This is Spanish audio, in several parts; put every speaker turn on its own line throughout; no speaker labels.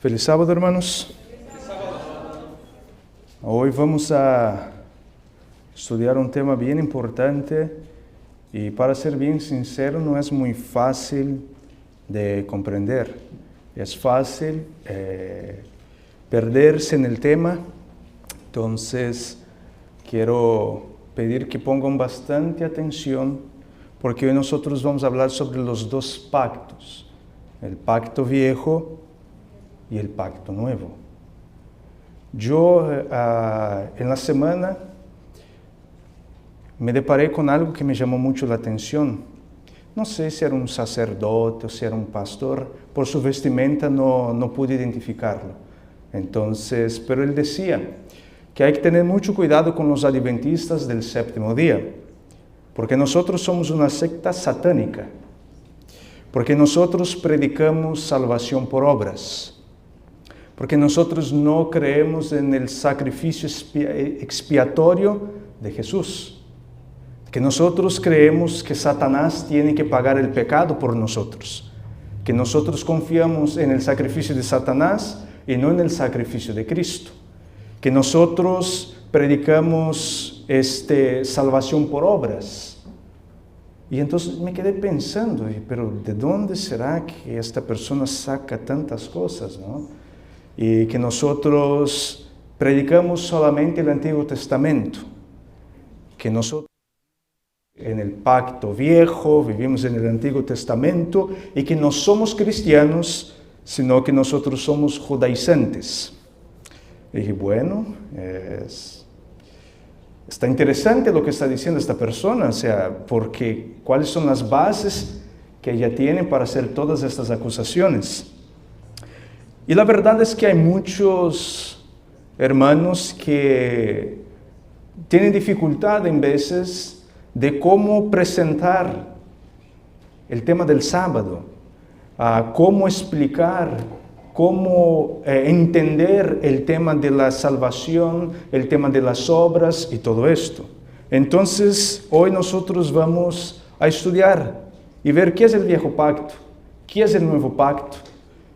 Feliz sábado, hermanos. Hoy vamos a estudiar un tema bien importante y, para ser bien sincero, no es muy fácil de comprender. Es fácil perderse en el tema. Entonces, quiero pedir que pongan bastante atención porque hoy nosotros vamos a hablar sobre los dos pactos, el pacto viejo y el pacto nuevo. Yo en la semana me deparé con algo que me llamó mucho la atención. No sé si era un sacerdote o si era un pastor, por su vestimenta no pude identificarlo. Entonces, pero él decía que hay que tener mucho cuidado con los adventistas del séptimo día, porque nosotros somos una secta satánica, porque nosotros predicamos salvación por obras, porque nosotros no creemos en el sacrificio expiatorio de Jesús, que nosotros creemos que Satanás tiene que pagar el pecado por nosotros, que nosotros confiamos en el sacrificio de Satanás y no en el sacrificio de Cristo, que nosotros predicamos salvación por obras. Y entonces me quedé pensando, pero ¿de dónde será que esta persona saca tantas cosas, no? Y que nosotros predicamos solamente el Antiguo Testamento, que nosotros en el pacto viejo vivimos en el Antiguo Testamento y que no somos cristianos, sino que nosotros somos judaizantes. Y dije, bueno, está interesante lo que está diciendo esta persona, o sea, porque ¿cuáles son las bases que ella tiene para hacer todas estas acusaciones? Y la verdad es que hay muchos hermanos que tienen dificultad en veces de cómo presentar el tema del sábado, cómo explicar, cómo entender el tema de la salvación, el tema de las obras y todo esto. Entonces, hoy nosotros vamos a estudiar y ver qué es el viejo pacto, qué es el nuevo pacto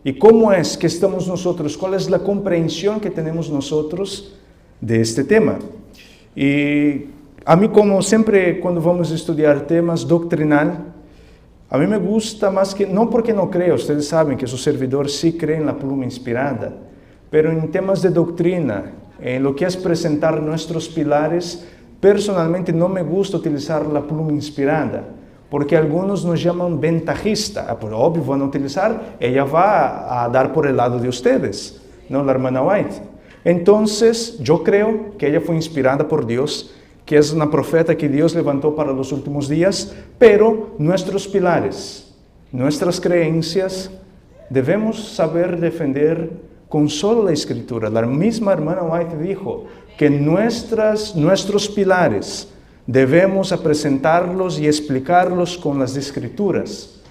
y cómo es que estamos nosotros, cuál es la comprensión que tenemos nosotros de este tema. Y a mí, como siempre cuando vamos a estudiar temas doctrinal, a mí me gusta más que, no porque no creo, ustedes saben que su servidor sí cree en la pluma inspirada, pero en temas de doctrina, en lo que es presentar nuestros pilares, personalmente no me gusta utilizar la pluma inspirada, porque algunos nos llaman ventajista. Pues obvio, van a utilizar, ella va a dar por el lado de ustedes, ¿no? La hermana White. Entonces, yo creo que ella fue inspirada por Dios, que es una profeta que Dios levantó para los últimos días, pero nuestros pilares, nuestras creencias, debemos saber defender con solo la Escritura. La misma hermana White dijo que nuestros pilares debemos presentarlos y explicarlos con las Escrituras.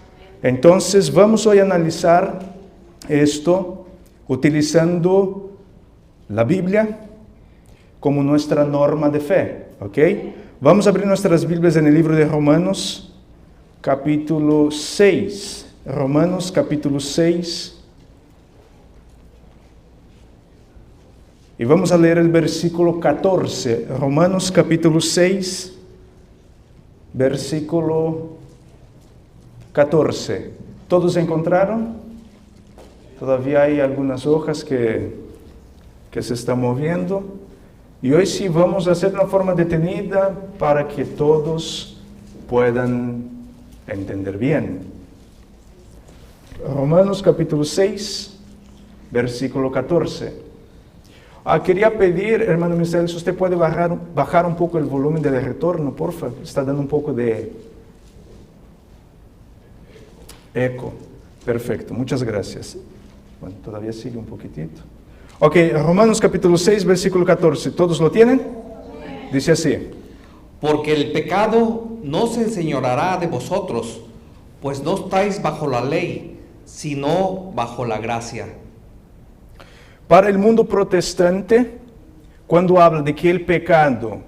Entonces, vamos hoy a analizar esto utilizando la Biblia como nuestra norma de fe. ¿Ok? Vamos a abrir nuestras Biblias en el libro de Romanos, capítulo 6. Romanos, capítulo 6. Y vamos a leer el versículo 14. Romanos, capítulo 6, versículo 14. ¿Todos encontraron? Todavía hay algunas hojas que se están moviendo. Y hoy sí vamos a hacer una forma detenida para que todos puedan entender bien. Romanos capítulo 6, versículo 14. Quería pedir, hermano Misael, si usted puede bajar un poco el volumen del retorno, por favor. Está dando un poco de eco. Perfecto, muchas gracias. Bueno, todavía sigue un poquitito. Ok, Romanos capítulo 6, versículo 14. ¿Todos lo tienen? Dice así.
Porque el pecado no se enseñoreará de vosotros, pues no estáis bajo la ley, sino bajo la gracia.
Para el mundo protestante, cuando habla de que el pecado,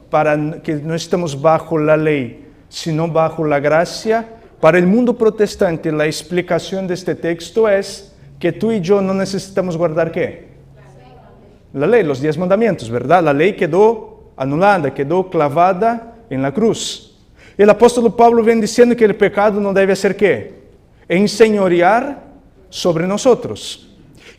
para que no estamos bajo la ley, sino bajo la gracia, para el mundo protestante la explicación de este texto es que tú y yo no necesitamos guardar ¿qué? La ley, los 10 mandamientos, ¿verdad? La ley quedó anulada, quedó clavada en la cruz. El apóstol Pablo viene diciendo que el pecado no debe hacer ¿qué? Enseñorear sobre nosotros.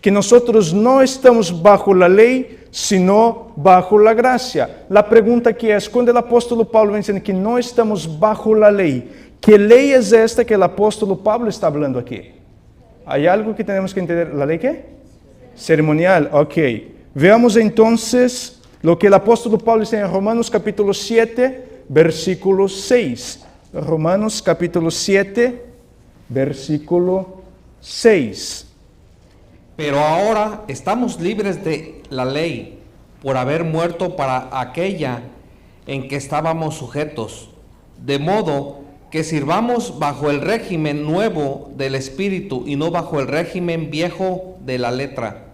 Que nosotros no estamos bajo la ley, sino bajo la gracia. La pregunta aquí es, cuando el apóstol Pablo viene diciendo que no estamos bajo la ley, ¿qué ley es esta que el apóstol Pablo está hablando aquí? ¿Hay algo que tenemos que entender? ¿La ley qué? Ceremonial, ok. Veamos entonces lo que el apóstol Pablo dice en Romanos capítulo 7, versículo 6. Romanos capítulo 7, versículo 6.
Pero ahora estamos libres de la ley por haber muerto para aquella en que estábamos sujetos, de modo que sirvamos bajo el régimen nuevo del Espíritu y no bajo el régimen viejo de la letra.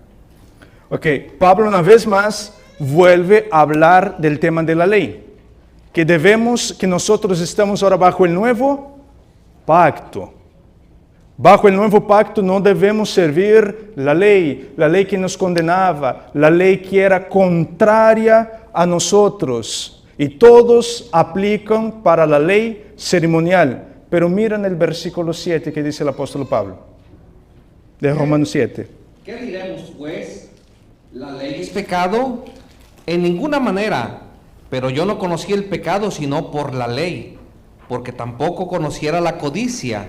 Ok, Pablo una vez más vuelve a hablar del tema de la ley, que nosotros estamos ahora bajo el nuevo pacto. Bajo el nuevo pacto no debemos servir la ley que nos condenaba, la ley que era contraria a nosotros. Y todos aplican para la ley ceremonial. Pero miren el versículo 7 que dice el apóstol Pablo, de Romanos 7.
¿Qué diremos pues? ¿La ley es pecado? En ninguna manera, pero yo no conocí el pecado sino por la ley, porque tampoco conociera la codicia,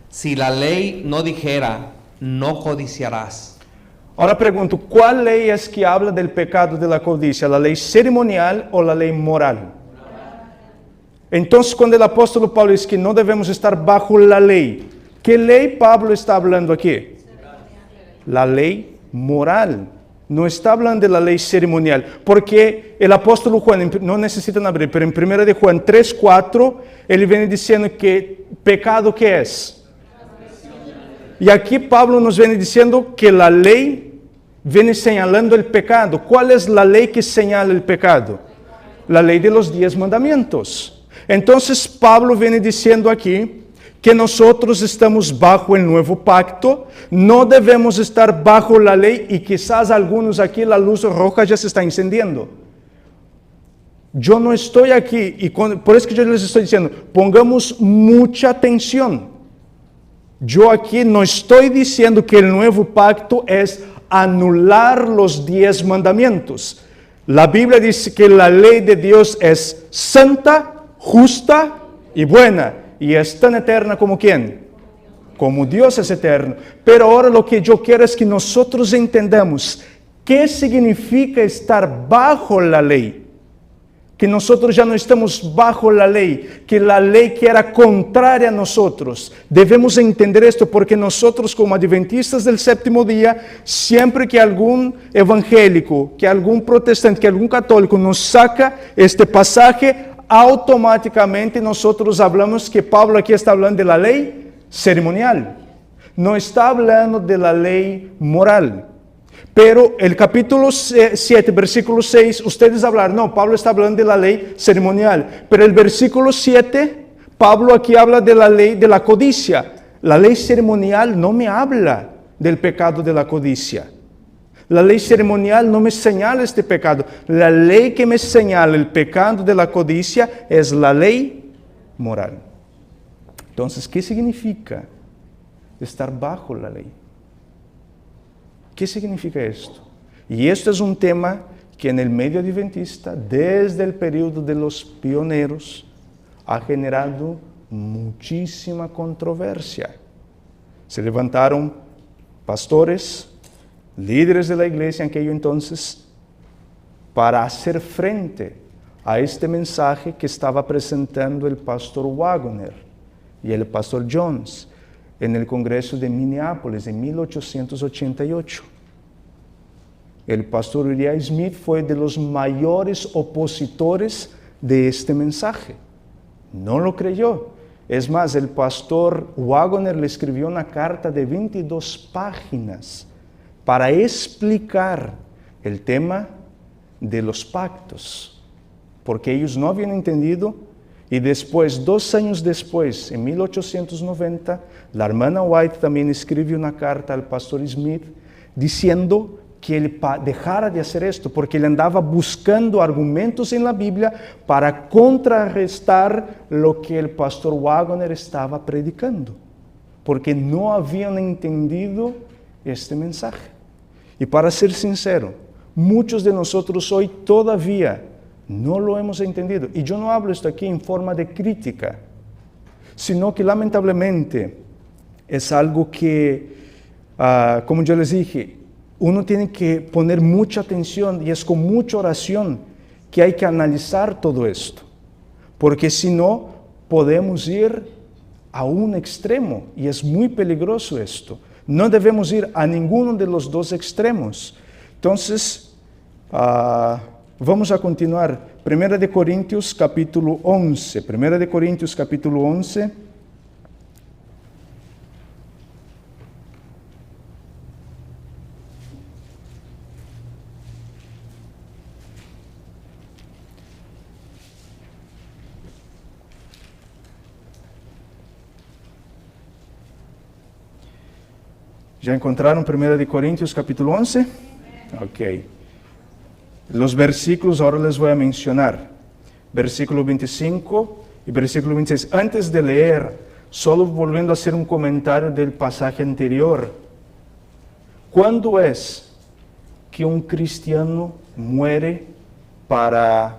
si la ley no dijera, no codiciarás.
Ahora pregunto, ¿cuál ley es que habla del pecado de la codicia? ¿La ley ceremonial o la ley moral? Entonces, cuando el apóstol Pablo dice que no debemos estar bajo la ley, ¿qué ley Pablo está hablando aquí? La ley moral. No está hablando de la ley ceremonial, porque el apóstol Juan, no necesitan abrir, pero en 1 de Juan 3:4, él viene diciendo que pecado ¿qué es? Y aquí Pablo nos viene diciendo que la ley viene señalando el pecado. ¿Cuál es la ley que señala el pecado? La ley de los 10 mandamientos. Entonces Pablo viene diciendo aquí que nosotros estamos bajo el nuevo pacto, no debemos estar bajo la ley y quizás algunos aquí la luz roja ya se está encendiendo. Yo no estoy aquí y por eso que yo les estoy diciendo, pongamos mucha atención. Yo aquí no estoy diciendo que el nuevo pacto es anular los 10 mandamientos. La Biblia dice que la ley de Dios es santa, justa y buena. Y es tan eterna como ¿quién? Como Dios es eterno. Pero ahora lo que yo quiero es que nosotros entendamos qué significa estar bajo la ley. Que nosotros ya no estamos bajo la ley, que la ley que era contraria a nosotros. Debemos entender esto porque nosotros como adventistas del séptimo día, siempre que algún evangélico, que algún protestante, que algún católico nos saca este pasaje, automáticamente nosotros hablamos que Pablo aquí está hablando de la ley ceremonial. No está hablando de la ley moral. Pero el capítulo 7, versículo 6, ustedes hablaron, no, Pablo está hablando de la ley ceremonial. Pero el versículo 7, Pablo aquí habla de la ley de la codicia. La ley ceremonial no me habla del pecado de la codicia. La ley ceremonial no me señala este pecado. La ley que me señala el pecado de la codicia es la ley moral. Entonces, ¿qué significa estar bajo la ley? ¿Qué significa esto? Y esto es un tema que en el medio adventista, desde el periodo de los pioneros, ha generado muchísima controversia. Se levantaron pastores, líderes de la iglesia en aquello entonces, para hacer frente a este mensaje que estaba presentando el pastor Wagner y el pastor Jones en el Congreso de Minneapolis en 1888. El pastor Uriah Smith fue de los mayores opositores de este mensaje. No lo creyó. Es más, el pastor Wagner le escribió una carta de 22 páginas para explicar el tema de los pactos, porque ellos no habían entendido Y después, 2 años después, en 1890, la hermana White también escribe una carta al pastor Smith diciendo que él dejara de hacer esto, porque él andaba buscando argumentos en la Biblia para contrarrestar lo que el pastor Waggoner estaba predicando, porque no habían entendido este mensaje. Y para ser sincero, muchos de nosotros hoy todavía no lo hemos entendido. Y yo no hablo esto aquí en forma de crítica, sino que lamentablemente es algo que, como yo les dije, uno tiene que poner mucha atención y es con mucha oración que hay que analizar todo esto. Porque si no, podemos ir a un extremo y es muy peligroso esto. No debemos ir a ninguno de los dos extremos. Entonces, vamos a continuar. 1 de Corintios capítulo 11. 1 de Corintios capítulo 11. ¿Ya encontraron 1 de Corintios capítulo 11? Ok. Los versículos ahora les voy a mencionar. Versículo 25 y versículo 26. Antes de leer, solo volviendo a hacer un comentario del pasaje anterior. ¿Cuándo es que un cristiano muere para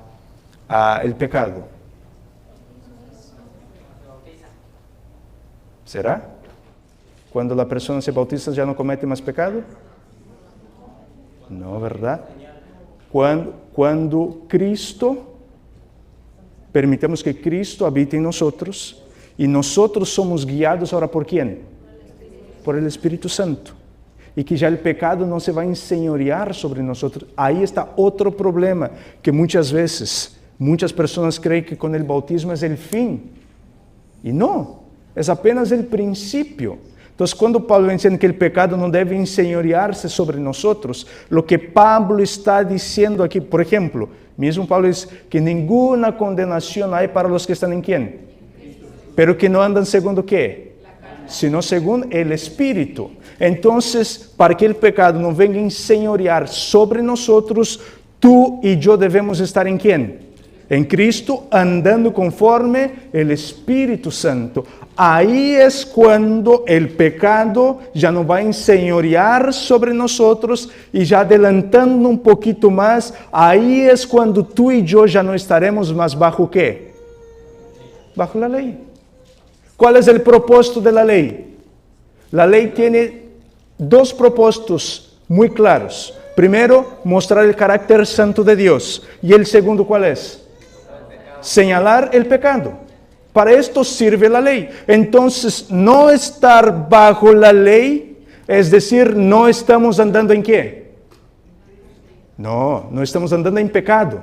el pecado? ¿Será? Cuando la persona se bautiza ya no comete más pecado? No, ¿verdad? Cuando Cristo, permitamos que Cristo habite en nosotros y nosotros somos guiados ahora ¿por quién? Por el Espíritu Santo. Y que ya el pecado no se va a enseñorear sobre nosotros. Ahí está otro problema que muchas veces, muchas personas creen que con el bautismo es el fin. Y no, es apenas el principio. Entonces, cuando Pablo menciona que el pecado no debe enseñorearse sobre nosotros, lo que Pablo está diciendo aquí, por ejemplo, mismo Pablo dice que ninguna condenación hay para los que están en ¿quién? Pero que no andan segundo ¿qué? Sino según el Espíritu. Entonces, para que el pecado no venga a enseñorear sobre nosotros, tú y yo debemos estar en ¿quién? En Cristo, andando conforme el Espíritu Santo. Ahí es cuando el pecado ya no va a enseñorear sobre nosotros y ya adelantando un poquito más, ahí es cuando tú y yo ya no estaremos más bajo ¿qué? Bajo la ley. ¿Cuál es el propósito de la ley? La ley tiene 2 propósitos muy claros. Primero, mostrar el carácter santo de Dios. Y el segundo, ¿cuál es? Señalar el pecado. Para esto sirve la ley. Entonces, no estar bajo la ley, es decir, no estamos andando en ¿qué? No estamos andando en pecado.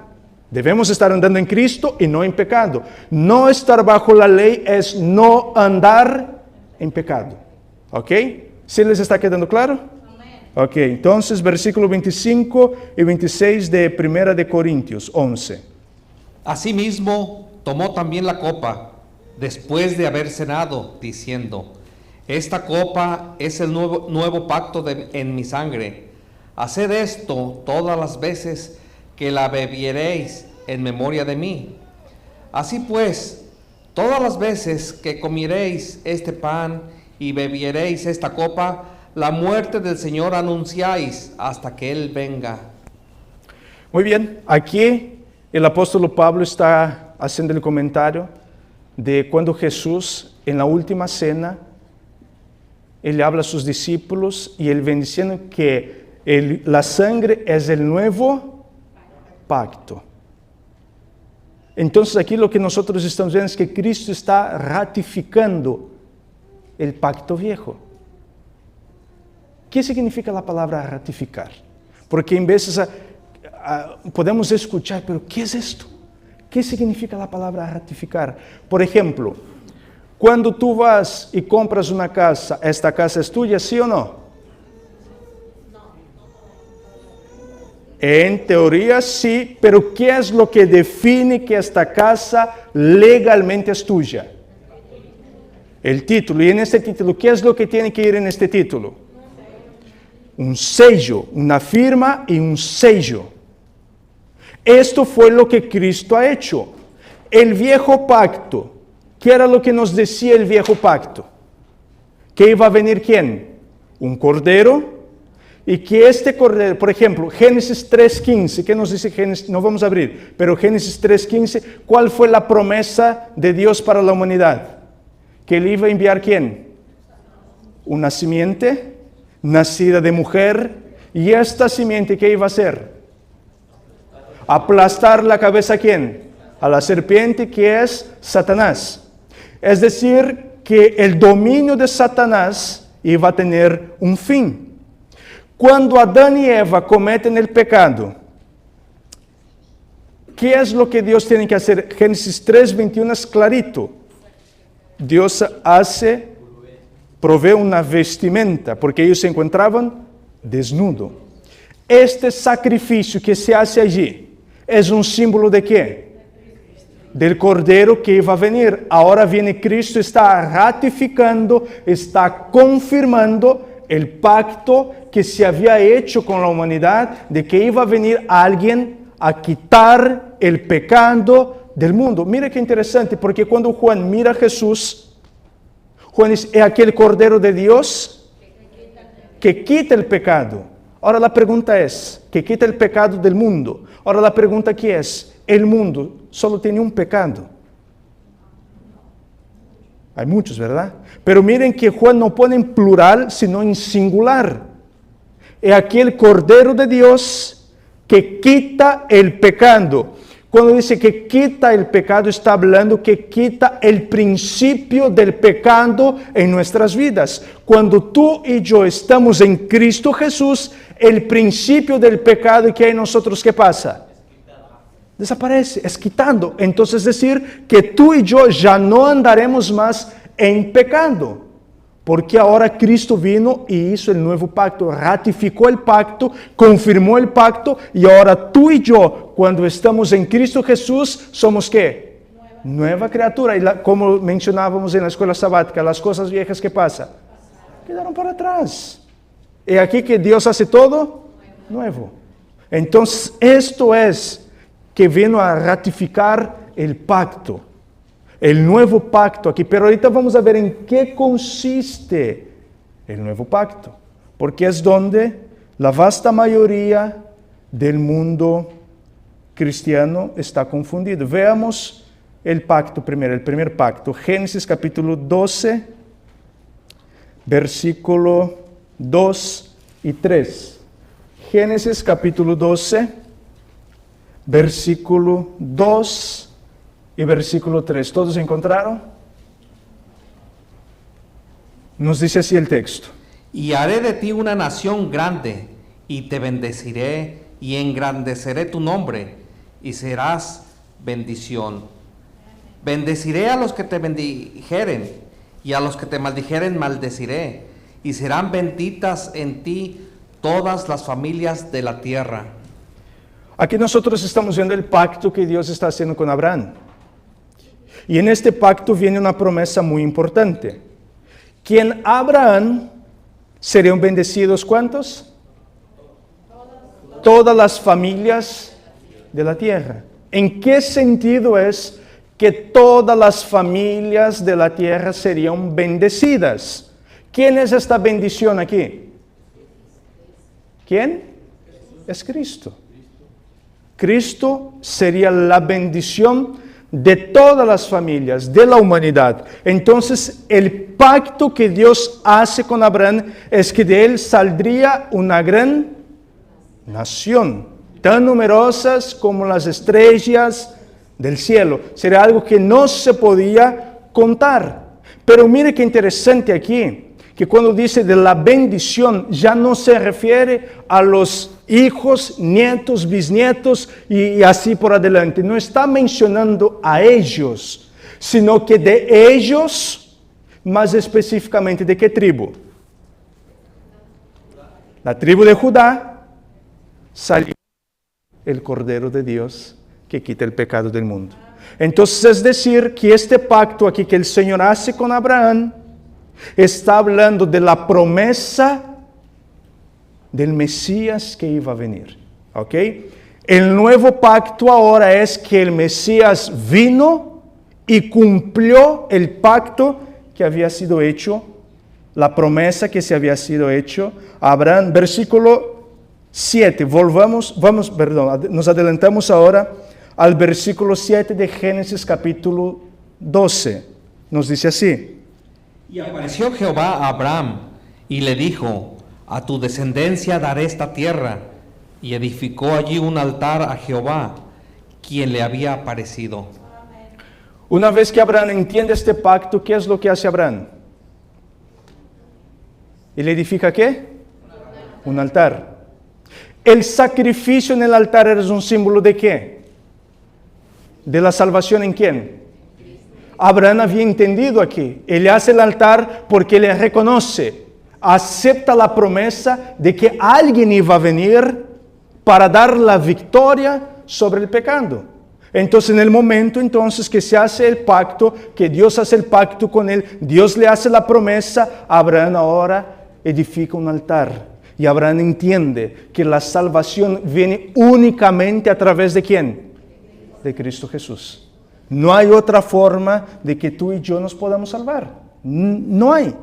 Debemos estar andando en Cristo y no en pecado. No estar bajo la ley es no andar en pecado. ¿Ok? ¿Sí les está quedando claro? Ok, entonces versículo 25 y 26 de 1 de Corintios 11.
Asimismo, tomó también la copa, después de haber cenado, diciendo: esta copa es el nuevo pacto en mi sangre. Haced esto todas las veces que la bebiereis en memoria de mí. Así pues, todas las veces que comiereis este pan y bebiereis esta copa, la muerte del Señor anunciáis hasta que Él venga.
Muy bien, aquí el apóstol Pablo está haciendo el comentario de cuando Jesús, en la última cena, Él habla a sus discípulos y Él ven diciendo que la sangre es el nuevo pacto. Entonces aquí lo que nosotros estamos viendo es que Cristo está ratificando el pacto viejo. ¿Qué significa la palabra ratificar? Porque en veces podemos escuchar, pero ¿qué es esto? ¿Qué significa la palabra ratificar? Por ejemplo, cuando tú vas y compras una casa, ¿esta casa es tuya, sí o no? En teoría sí, pero ¿qué es lo que define que esta casa legalmente es tuya? El título. Y en este título, ¿qué es lo que tiene que ir en este título? Un sello, una firma y un sello. Esto fue lo que Cristo ha hecho. El viejo pacto, ¿qué era lo que nos decía el viejo pacto? Que iba a venir ¿quién? Un cordero. Y que este cordero, por ejemplo, Génesis 3.15, ¿qué nos dice Génesis? No vamos a abrir, pero Génesis 3.15, ¿cuál fue la promesa de Dios para la humanidad? Que Él iba a enviar ¿quién? Una simiente nacida de mujer, y esta simiente ¿qué iba a hacer? Aplastar la cabeza ¿a quién? A la serpiente, que es Satanás. Es decir, que el dominio de Satanás iba a tener un fin. Cuando Adán y Eva cometen el pecado, ¿qué es lo que Dios tiene que hacer? Génesis 3:21 es clarito. Dios provee una vestimenta, porque ellos se encontraban desnudos. Este sacrificio que se hace allí es un símbolo de ¿qué? Del Cordero que iba a venir. Ahora viene Cristo, está ratificando, está confirmando el pacto que se había hecho con la humanidad, de que iba a venir alguien a quitar el pecado del mundo. Mira qué interesante, porque cuando Juan mira a Jesús, Juan dice, es aquel Cordero de Dios que quita el pecado. Ahora la pregunta es, que quita el pecado del mundo. Ahora la pregunta aquí es, el mundo solo tiene un pecado. Hay muchos, ¿verdad? Pero miren que Juan no pone en plural, sino en singular. Es aquel Cordero de Dios que quita el pecado. Cuando dice que quita el pecado, está hablando que quita el principio del pecado en nuestras vidas. Cuando tú y yo estamos en Cristo Jesús, el principio del pecado que hay en nosotros, ¿qué pasa? Desaparece, es quitando. Entonces es decir que tú y yo ya no andaremos más en pecado, porque ahora Cristo vino y hizo el nuevo pacto, ratificó el pacto, confirmó el pacto, y ahora tú y yo, cuando estamos en Cristo Jesús, somos ¿qué? Nueva criatura. Y como mencionábamos en la escuela sabática, las cosas viejas que pasan, quedaron para atrás. Y aquí que Dios hace todo nuevo. Entonces esto es que vino a ratificar el pacto, el nuevo pacto aquí. Pero ahorita vamos a ver en qué consiste el nuevo pacto, porque es donde la vasta mayoría del mundo cristiano está confundido. Veamos el pacto primero, el primer pacto. Génesis capítulo 12, versículo 2 y 3. Génesis capítulo 12. Versículo 2 y versículo 3. ¿Todos encontraron? Nos dice así el texto.
Y haré de ti una nación grande, y te bendeciré, y engrandeceré tu nombre, y serás bendición. Bendeciré a los que te bendijeren, y a los que te maldijeren maldeciré, y serán benditas en ti todas las familias de la tierra.
Aquí nosotros estamos viendo el pacto que Dios está haciendo con Abraham. Y en este pacto viene una promesa muy importante. Que en Abraham serían bendecidos ¿cuántos? Todas las familias de la tierra. ¿En qué sentido es que todas las familias de la tierra serían bendecidas? ¿Quién es esta bendición aquí? ¿Quién? Es Cristo. Cristo sería la bendición de todas las familias, de la humanidad. Entonces, el pacto que Dios hace con Abraham es que de él saldría una gran nación, tan numerosas como las estrellas del cielo. Sería algo que no se podía contar. Pero mire qué interesante aquí, que cuando dice de la bendición, ya no se refiere a los hijos, nietos, bisnietos y así por adelante. No está mencionando a ellos, sino que de ellos, más específicamente, ¿de qué tribu? La tribu de Judá salió el Cordero de Dios que quita el pecado del mundo. Entonces es decir que este pacto aquí que el Señor hace con Abraham está hablando de la promesa del Mesías que iba a venir. ¿Ok? El nuevo pacto ahora es que el Mesías vino y cumplió el pacto que había sido hecho, la promesa que se había sido hecho a Abraham. Versículo 7, nos adelantamos ahora al versículo 7 de Génesis capítulo 12. Nos dice así.
Y apareció Jehová a Abraham y le dijo, a tu descendencia daré esta tierra. Y edificó allí un altar a Jehová, quien le había aparecido.
Una vez que Abraham entiende este pacto, ¿qué es lo que hace Abraham? ¿Y le edifica qué? Un altar. El sacrificio en el altar es un símbolo ¿de qué? De la salvación ¿en quién? Abraham había entendido aquí. Él hace el altar porque le reconoce, acepta la promesa de que alguien iba a venir para dar la victoria sobre el pecado. Entonces, en el momento entonces que se hace el pacto, que Dios hace el pacto con él, Dios le hace la promesa, Abraham ahora edifica un altar. Y Abraham entiende que la salvación viene únicamente a través ¿de quién? De Cristo Jesús. No hay otra forma de que tú y yo nos podamos salvar. No hay.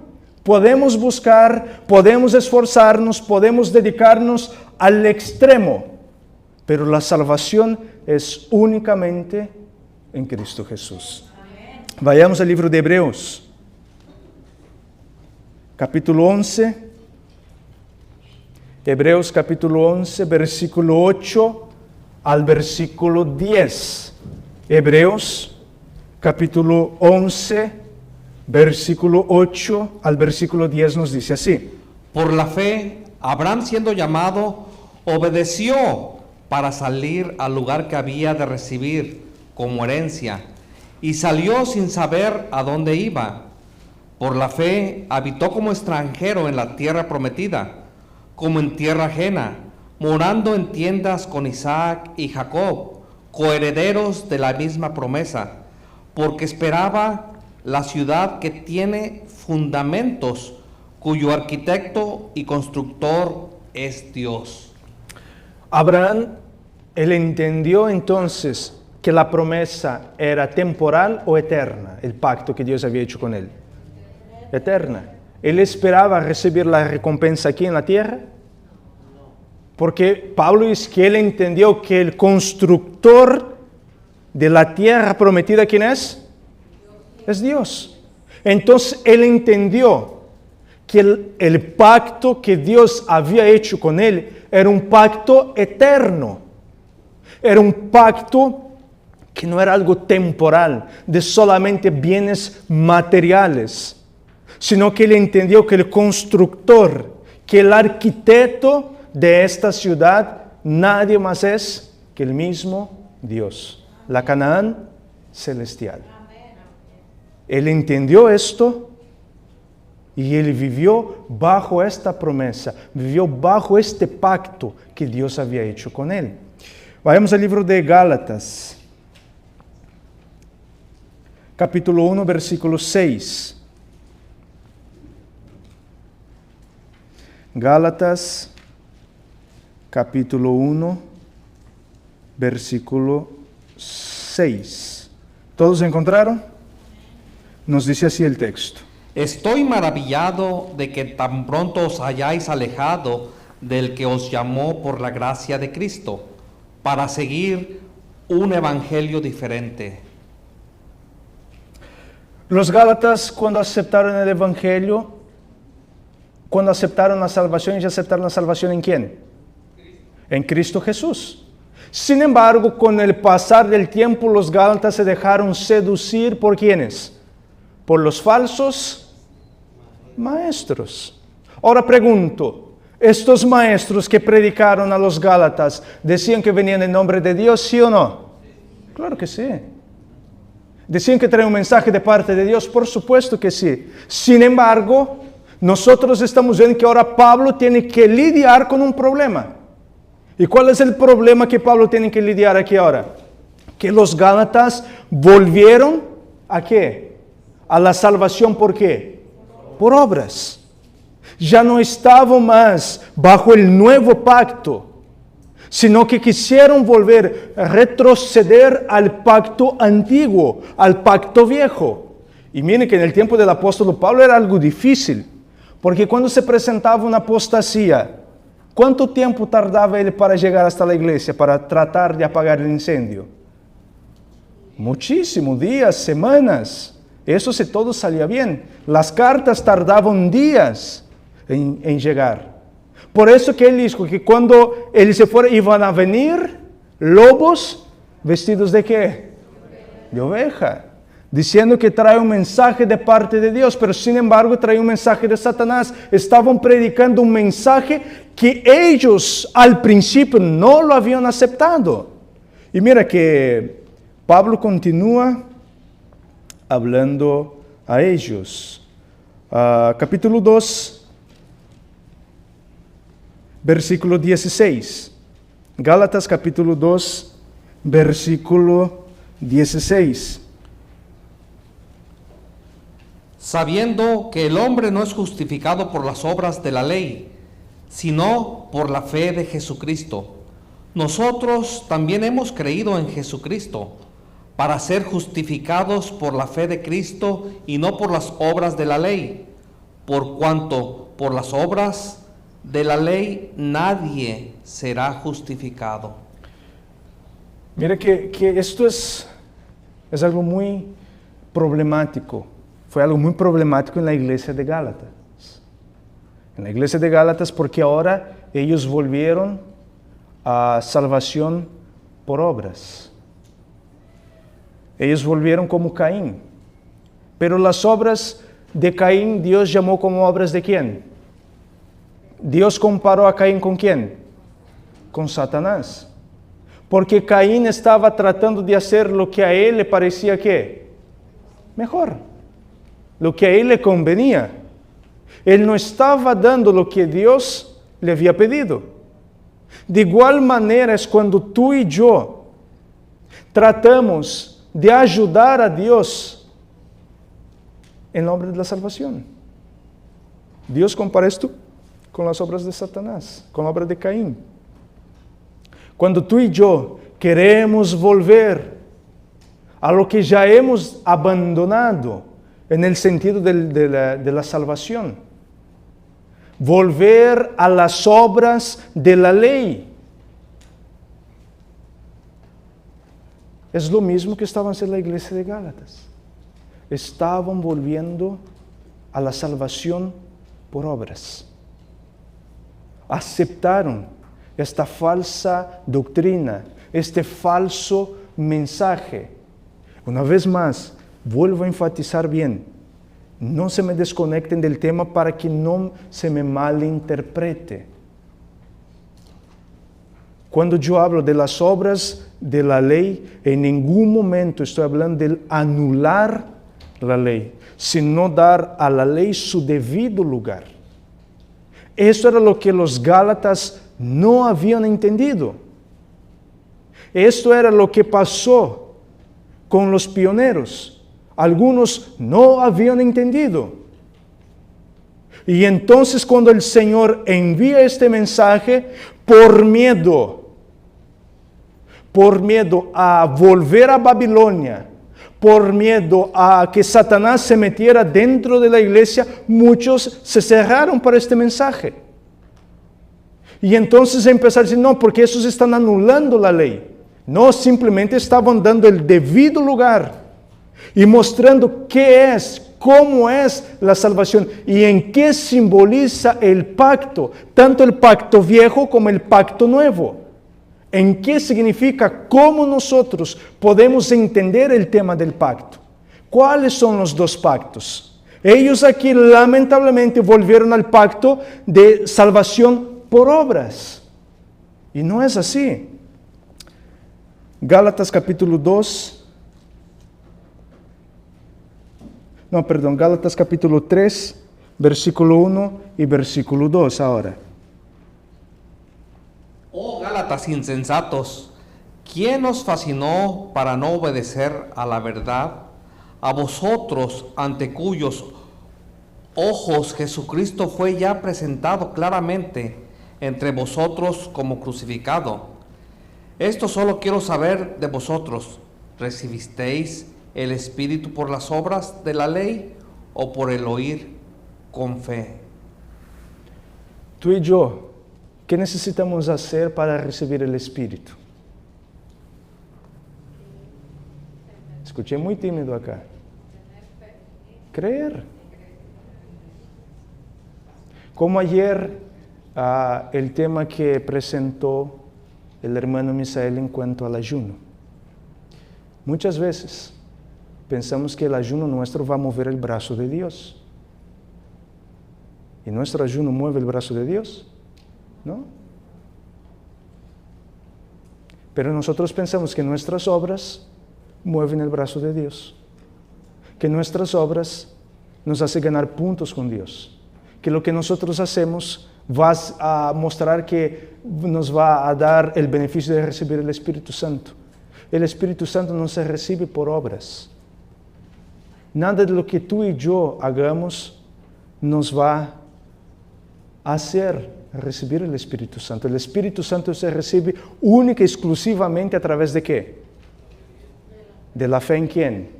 Podemos buscar, podemos esforzarnos, podemos dedicarnos al extremo, pero la salvación es únicamente en Cristo Jesús. Vayamos al libro de Hebreos, capítulo 11. Hebreos capítulo 11, versículo 8 al versículo 10. Hebreos capítulo 11, versículo 8 al versículo 10 nos dice así.
Por la fe, Abraham siendo llamado, obedeció para salir al lugar que había de recibir como herencia, y salió sin saber a dónde iba. Por la fe, habitó como extranjero en la tierra prometida, como en tierra ajena, morando en tiendas con Isaac y Jacob, coherederos de la misma promesa, porque esperaba la ciudad que tiene fundamentos, cuyo arquitecto y constructor es Dios.
Abraham, él entendió entonces que la promesa era temporal o eterna, el pacto que Dios había hecho con él. Eterna. Él esperaba recibir la recompensa aquí en la tierra, porque Pablo dice que él entendió que el constructor de la tierra prometida, ¿quién es? Es Dios. Entonces él entendió que el pacto que Dios había hecho con él era un pacto eterno. Era un pacto que no era algo temporal, de solamente bienes materiales, sino que él entendió que el constructor, que el arquitecto de esta ciudad, nadie más es que el mismo Dios, la Canaán celestial. Él entendió esto y él vivió bajo esta promesa, vivió bajo este pacto que Dios había hecho con él. Vayamos al libro de Gálatas, capítulo 1, versículo 6. Gálatas, capítulo 1, versículo 6. ¿Todos encontraron? Nos dice así el texto.
Estoy maravillado de que tan pronto os hayáis alejado del que os llamó por la gracia de Cristo, para seguir un evangelio diferente.
Los Gálatas, cuando aceptaron el evangelio, cuando aceptaron la salvación, ¿ya aceptaron la salvación en quién? En Cristo Jesús. Sin embargo, con el pasar del tiempo, los Gálatas se dejaron seducir ¿por quiénes? Por los falsos maestros. Ahora pregunto, ¿estos maestros que predicaron a los Gálatas decían que venían en nombre de Dios, sí o no? Claro que sí. ¿Decían que traían un mensaje de parte de Dios? Por supuesto que sí. Sin embargo, nosotros estamos viendo que ahora Pablo tiene que lidiar con un problema. ¿Y cuál es el problema que Pablo tiene que lidiar aquí ahora? Que los Gálatas volvieron ¿a qué? A la salvación, ¿por qué? Por obras. Ya no estaban más bajo el nuevo pacto, sino que quisieron volver a retroceder al pacto antiguo, al pacto viejo. Y miren que en el tiempo del apóstol Pablo era algo difícil, porque cuando se presentaba una apostasía, ¿cuánto tiempo tardaba él para llegar hasta la iglesia, para tratar de apagar el incendio? Muchísimo, días, semanas. Eso si todo salía bien. Las cartas tardaban días en llegar. Por eso que él dijo que cuando él se fuera, iban a venir lobos vestidos de ¿qué? De oveja. Diciendo que trae un mensaje de parte de Dios, pero sin embargo trae un mensaje de Satanás. Estaban predicando un mensaje que ellos al principio no lo habían aceptado. Y mira que Pablo continúa hablando a ellos. Capítulo 2, versículo 16. Gálatas capítulo 2, versículo 16.
Sabiendo que el hombre no es justificado por las obras de la ley, sino por la fe de Jesucristo. Nosotros también hemos creído en Jesucristo, para ser justificados por la fe de Cristo y no por las obras de la ley, por cuanto por las obras de la ley nadie será justificado.
Mira que esto es algo muy problemático. Fue algo muy problemático en la iglesia de Gálatas. En la iglesia de Gálatas porque ahora ellos volvieron a salvación por obras. Ellos volvieron como Caín. Pero las obras de Caín Dios llamó como obras de ¿quién? Dios comparó a Caín ¿con quién? Con Satanás. Porque Caín estaba tratando de hacer lo que a él le parecía ¿qué? Mejor. Lo que a él le convenía. Él no estaba dando lo que Dios le había pedido. De igual manera es cuando tú y yo tratamos de ayudar a Dios en nombre de la salvación. Dios compara esto con las obras de Satanás, con la obra de Caín. Cuando tú y yo queremos volver a lo que ya hemos abandonado en el sentido de la salvación, volver a las obras de la ley, es lo mismo que estaban haciendo la iglesia de Gálatas. Estaban volviendo a la salvación por obras. Aceptaron esta falsa doctrina, este falso mensaje. Una vez más, vuelvo a enfatizar bien. No se me desconecten del tema para que no se me malinterprete. Cuando yo hablo de las obras de la ley, en ningún momento estoy hablando de anular la ley, sino dar a la ley su debido lugar. Eso era lo que los Gálatas no habían entendido. Esto era lo que pasó con los pioneros. Algunos no habían entendido. Y entonces cuando el Señor envía este mensaje, por miedo a volver a Babilonia, por miedo a que Satanás se metiera dentro de la iglesia, muchos se cerraron para este mensaje. Y entonces empezaron a decir, no, porque esos están anulando la ley. No, simplemente estaban dando el debido lugar y mostrando qué es, cómo es la salvación y en qué simboliza el pacto, tanto el pacto viejo como el pacto nuevo. En qué significa, cómo nosotros podemos entender el tema del pacto. ¿Cuáles son los dos pactos? Ellos aquí lamentablemente volvieron al pacto de salvación por obras. Y no es así. Gálatas capítulo 2. Gálatas capítulo 3, versículo 1 y versículo 2 ahora.
Oh Gálatas, Gálatas insensatos, ¿quién os fascinó para no obedecer a la verdad? A vosotros, ante cuyos ojos Jesucristo fue ya presentado claramente entre vosotros como crucificado. Esto solo quiero saber de vosotros: ¿recibisteis el Espíritu por las obras de la ley o por el oír con fe?
Tú y yo, ¿qué necesitamos hacer para recibir el Espíritu? Escuché muy tímido acá. Creer. Como ayer, el tema que presentó el hermano Misael en cuanto al ayuno. Muchas veces pensamos que el ayuno nuestro va a mover el brazo de Dios. ¿Y nuestro ayuno mueve el brazo de Dios? ¿No? Pero nosotros pensamos que nuestras obras mueven el brazo de Dios. Que nuestras obras nos hacen ganar puntos con Dios. Que lo que nosotros hacemos va a mostrar que nos va a dar el beneficio de recibir el Espíritu Santo. El Espíritu Santo no se recibe por obras. Nada de lo que tú y yo hagamos nos va a hacer recibir el Espíritu Santo. El Espíritu Santo se recibe única y exclusivamente a través de ¿qué? De la fe en ¿quién?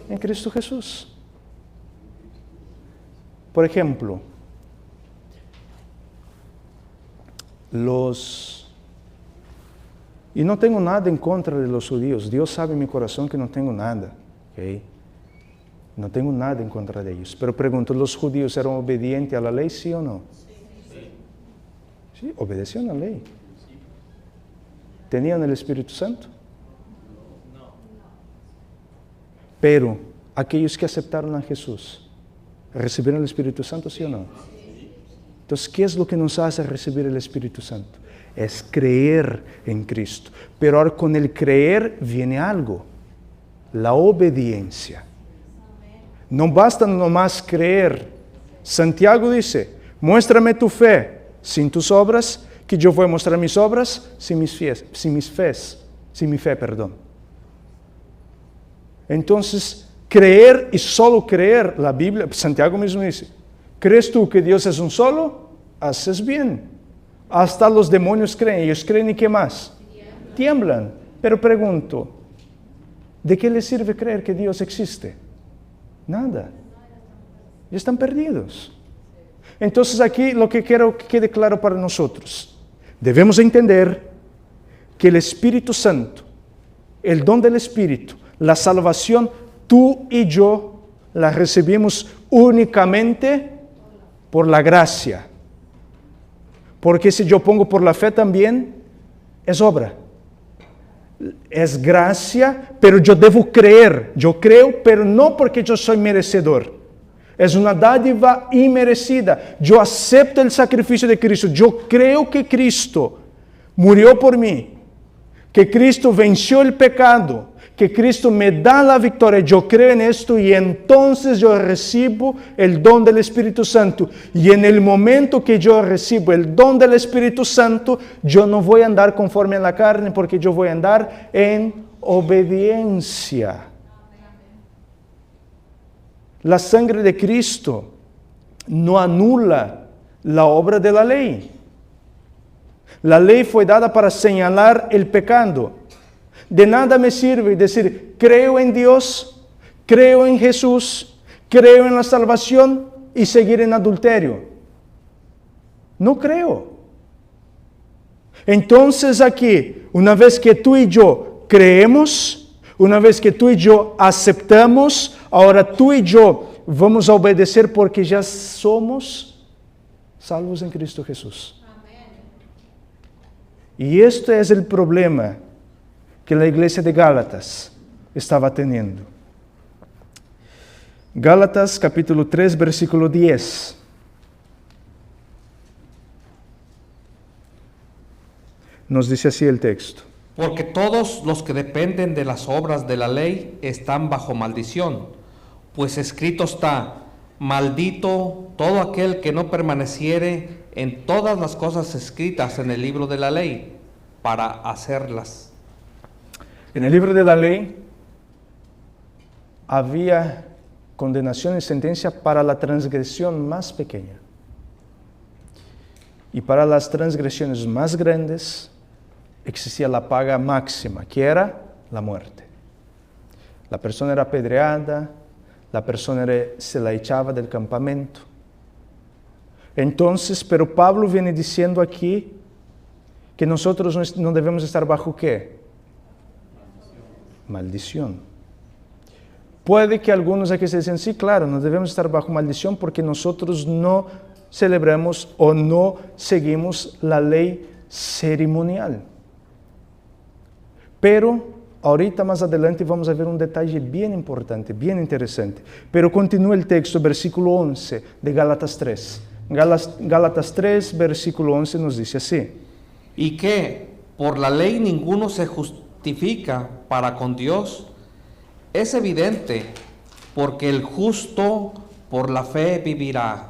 En Cristo Jesús. Por ejemplo, y no tengo nada en contra de los judíos. Dios sabe en mi corazón que no tengo nada. ¿Okay? No tengo nada en contra de ellos. Pero pregunto, ¿los judíos eran obedientes a la ley, sí o no? Sí, obedecían a la ley. ¿Tenían el Espíritu Santo? Pero aquellos que aceptaron a Jesús, ¿recibieron el Espíritu Santo, sí o no? Entonces, ¿qué es lo que nos hace recibir el Espíritu Santo? Es creer en Cristo. Pero ahora con el creer viene algo, la obediencia. No basta nomás creer. Santiago dice, muéstrame tu fe sin tus obras, que yo voy a mostrar mis obras sin mi fe. Entonces, creer y solo creer, la Biblia, Santiago mismo dice, ¿crees tú que Dios es un solo? Haces bien. Hasta los demonios creen. Ellos creen y ¿qué más? Tiemblan. Pero pregunto, ¿de qué les sirve creer que Dios existe? Nada. Ya están perdidos. Entonces aquí lo que quiero que quede claro para nosotros. Debemos entender que el Espíritu Santo, el don del Espíritu, la salvación, tú y yo la recibimos únicamente por la gracia. Porque si yo pongo por la fe también, es obra. Es gracia, pero yo debo creer. Yo creo, pero no porque yo soy merecedor. Es una dádiva inmerecida. Yo acepto el sacrificio de Cristo. Yo creo que Cristo murió por mí. Que Cristo venció el pecado. Que Cristo me da la victoria, yo creo en esto y entonces yo recibo el don del Espíritu Santo. Y en el momento que yo recibo el don del Espíritu Santo, yo no voy a andar conforme a la carne porque yo voy a andar en obediencia. La sangre de Cristo no anula la obra de la ley. La ley fue dada para señalar el pecado. De nada me sirve decir, creo en Dios, creo en Jesús, creo en la salvación y seguir en adulterio. No creo. Entonces aquí, una vez que tú y yo creemos, una vez que tú y yo aceptamos, ahora tú y yo vamos a obedecer porque ya somos salvos en Cristo Jesús. Y este es el problema que la iglesia de Gálatas estaba teniendo. Gálatas capítulo 3, versículo 10. Nos dice así el texto.
Porque todos los que dependen de las obras de la ley están bajo maldición, pues escrito está, maldito todo aquel que no permaneciere en todas las cosas escritas en el libro de la ley, para hacerlas.
En el libro de la ley había condenación y sentencia para la transgresión más pequeña. Y para las transgresiones más grandes existía la paga máxima, que era la muerte. La persona era apedreada, la persona se la echaba del campamento. Entonces, pero Pablo viene diciendo aquí que nosotros no debemos estar bajo ¿qué? Maldición. Puede que algunos aquí se dicen, sí, claro, no debemos estar bajo maldición porque nosotros no celebramos o no seguimos la ley ceremonial. Pero ahorita más adelante vamos a ver un detalle bien importante, bien interesante. Pero continúa el texto, versículo 11 de Gálatas 3. Gálatas 3, versículo 11 nos dice así.
Y que por la ley ninguno se justifica para con Dios, es evidente, porque el justo por la fe vivirá.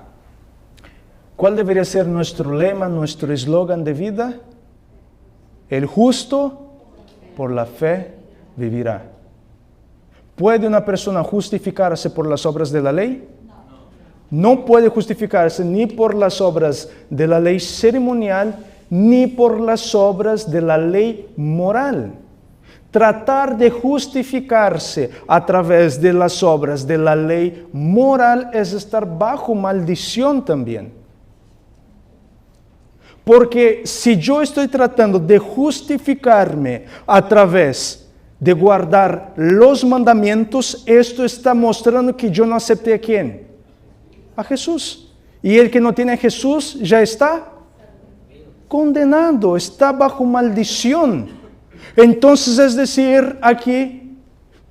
¿Cuál debería ser nuestro lema, nuestro eslogan de vida? El justo por la fe vivirá. ¿Puede una persona justificarse por las obras de la ley? No puede justificarse ni por las obras de la ley ceremonial, ni por las obras de la ley moral. Tratar de justificarse a través de las obras de la ley moral es estar bajo maldición también. Porque si yo estoy tratando de justificarme a través de guardar los mandamientos, esto está mostrando que yo no acepté a ¿quién? A Jesús. Y el que no tiene a Jesús ya está condenado, está bajo maldición. Entonces, es decir, aquí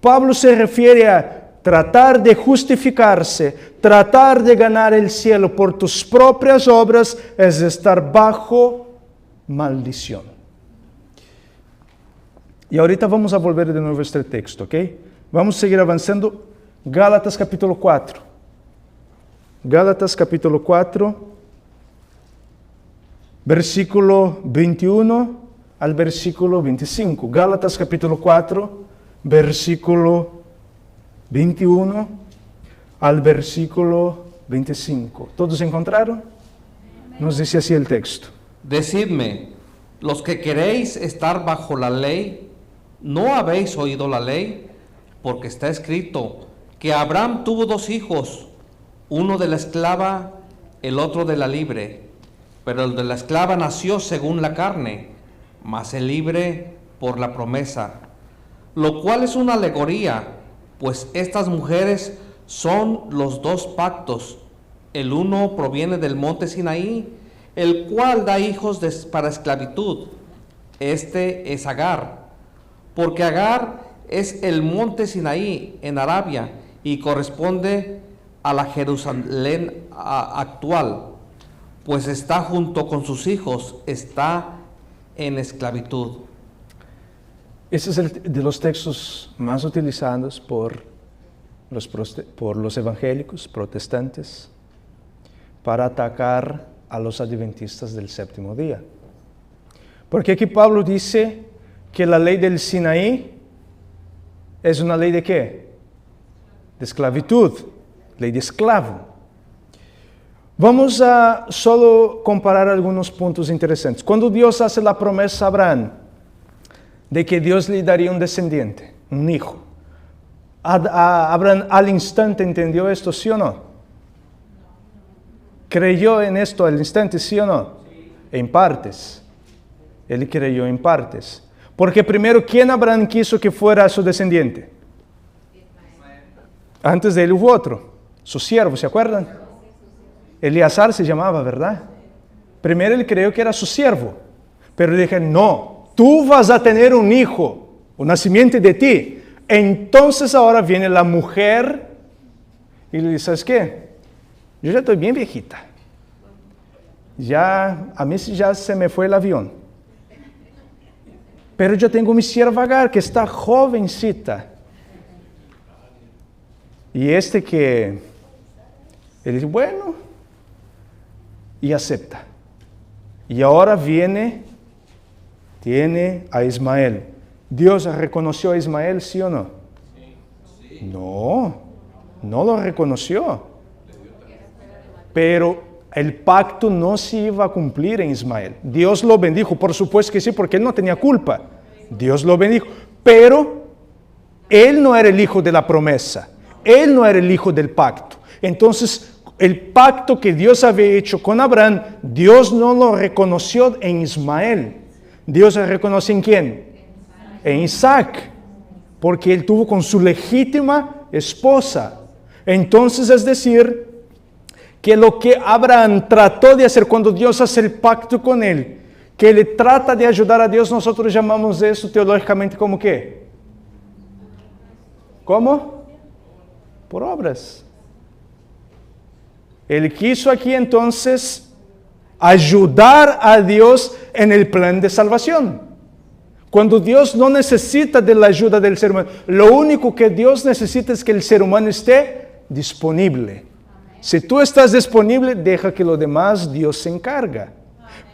Pablo se refiere a tratar de justificarse, tratar de ganar el cielo por tus propias obras, es estar bajo maldición. Y ahorita vamos a volver de nuevo a este texto, ¿ok? Vamos a seguir avanzando. Gálatas capítulo 4. Gálatas capítulo 4, versículo 21 al versículo 25. Gálatas capítulo 4, versículo 21 al versículo 25. ¿Todos encontraron? Nos dice así el texto.
Decidme, los que queréis estar bajo la ley, ¿no habéis oído la ley? Porque está escrito que Abraham tuvo 2 hijos, uno de la esclava, el otro de la libre. Pero el de la esclava nació según la carne, mas el libre por la promesa. Lo cual es una alegoría, pues estas mujeres son los 2 pactos. El uno proviene del monte Sinaí, el cual da hijos para esclavitud. Este es Agar, porque Agar es el monte Sinaí en Arabia y corresponde a la Jerusalén actual, pues está junto con sus hijos, está en esclavitud.
Este es de los textos más utilizados por los evangélicos protestantes para atacar a los adventistas del séptimo día. Porque aquí Pablo dice que la ley del Sinaí es una ley de ¿qué? De esclavitud, ley de esclavo. Vamos a solo comparar algunos puntos interesantes. Cuando Dios hace la promesa a Abraham de que Dios le daría un descendiente, un hijo, Abraham al instante entendió esto, ¿sí o no? ¿Creyó en esto al instante, sí o no? En partes. Él creyó en partes. Porque primero, ¿quién Abraham quiso que fuera su descendiente? Antes de él hubo otro, su siervo, ¿se acuerdan? Eleazar se llamaba, ¿verdad? Primero él creyó que era su siervo, pero le dije, no, tú vas a tener un hijo, una simiente de ti. Entonces ahora viene la mujer y le dice, ¿sabes qué? Yo ya estoy bien viejita. A mí ya se me fue el avión. Pero yo tengo mi sierva Agar, que está jovencita. Y él dice, bueno, y acepta. Y ahora viene tiene a Ismael. ¿Dios reconoció a Ismael, sí o no? No, no lo reconoció. Pero el pacto no se iba a cumplir en Ismael. Dios lo bendijo, por supuesto que sí, porque él no tenía culpa. Dios lo bendijo, pero él no era el hijo de la promesa. Él no era el hijo del pacto. Entonces, el pacto que Dios había hecho con Abraham, Dios no lo reconoció en Ismael. Dios lo reconoce en ¿quién? En Isaac, porque él tuvo con su legítima esposa. Entonces, es decir, que lo que Abraham trató de hacer cuando Dios hace el pacto con él, que él trata de ayudar a Dios, nosotros llamamos eso teológicamente como ¿qué? ¿Cómo? Por obras. Él quiso aquí entonces ayudar a Dios en el plan de salvación. Cuando Dios no necesita de la ayuda del ser humano, lo único que Dios necesita es que el ser humano esté disponible. Si tú estás disponible, deja que lo demás Dios se encarga.